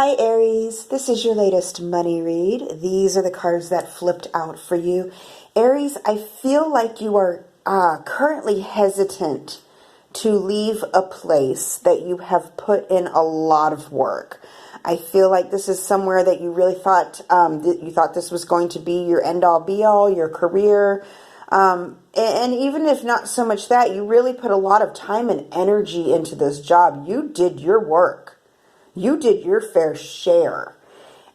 Hi Aries, this is your latest money read. These are the cards that flipped out for you. Aries, I feel like you are currently hesitant to leave a place that you have put in a lot of work. I feel like this is somewhere that you really thought, you thought this was going to be your end-all be-all, your career. And even if not so much that, you really put a lot of time and energy into this job. You did your work. You did your fair share.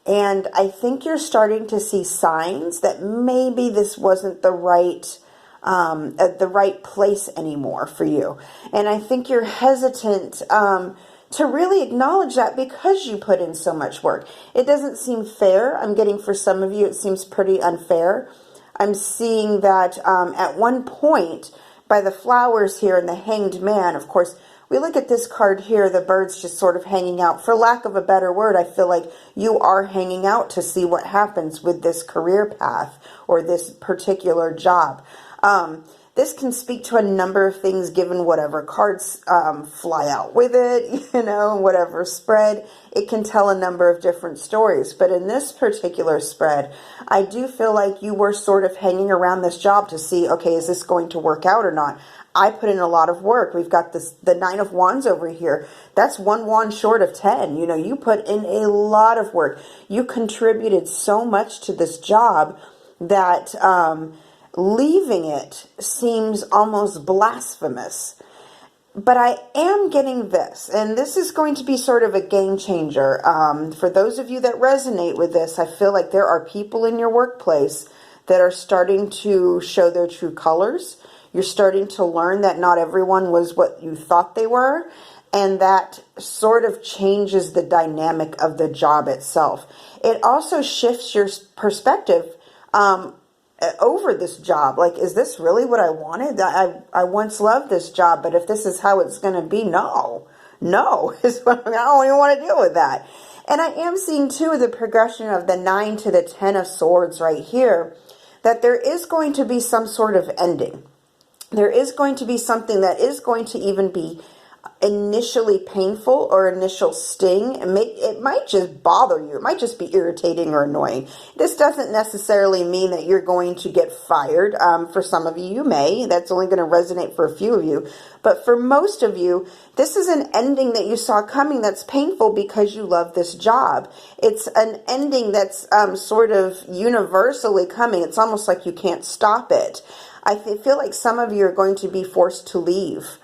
And I think you're starting to see signs that maybe this wasn't the right place anymore for you. And I think you're hesitant to really acknowledge that because you put in so much work. It doesn't seem fair. I'm getting for some of you, it seems pretty unfair. I'm seeing that at one point, by the flowers here and the Hanged Man, of course, we look at this card here, the bird's just sort of hanging out. For lack of a better word, I feel like you are hanging out to see what happens with this career path or this particular job. This can speak to a number of things given whatever cards fly out with it, whatever spread. It can tell a number of different stories. But in this particular spread, I do feel like you were sort of hanging around this job to see, okay, is this going to work out or not? I put in a lot of work. We've got the Nine of Wands over here. That's one wand short of 10. You put in a lot of work. You contributed so much to this job that leaving it seems almost blasphemous. But I am getting this, and this is going to be sort of a game changer. For those of you that resonate with this, I feel like there are people in your workplace that are starting to show their true colors. You're starting to learn that not everyone was what you thought they were, and that sort of changes the dynamic of the job itself. It also shifts your perspective over this job. Like, is this really what I wanted? I once loved this job, but if this is how it's going to be, no, is what I don't even want to deal with that. And I am seeing too the progression of the 9 to the 10 of swords right here, that there is going to be some sort of ending. There is going to be something that is going to even be initially painful or initial sting. It might just bother you. It might just be irritating or annoying. This doesn't necessarily mean that you're going to get fired. For some of you, you may. That's only going to resonate for a few of you. But for most of you, this is an ending that you saw coming that's painful because you love this job. It's an ending that's sort of universally coming. It's almost like you can't stop it. I feel like some of you are going to be forced to leave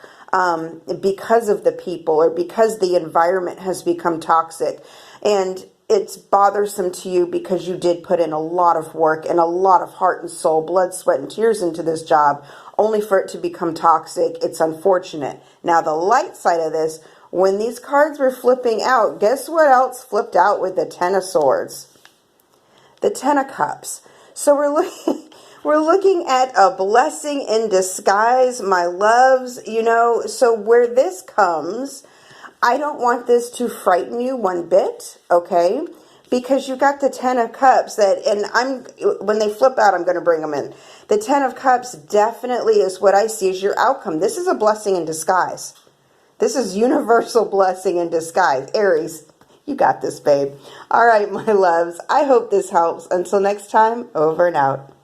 because of the people or because the environment has become toxic. And it's bothersome to you because you did put in a lot of work and a lot of heart and soul, blood, sweat, and tears into this job, only for it to become toxic. It's unfortunate. Now, the light side of this, when these cards were flipping out, guess what else flipped out with the 10 of Swords? The 10 of Cups. So we're looking at a blessing in disguise, my loves, so where this comes, I don't want this to frighten you one bit, okay? Because you got the 10 of Cups when they flip out, I'm going to bring them in. The 10 of Cups definitely is what I see as your outcome. This is a blessing in disguise. This is universal blessing in disguise. Aries, you got this, babe. All right, my loves, I hope this helps. Until next time, over and out.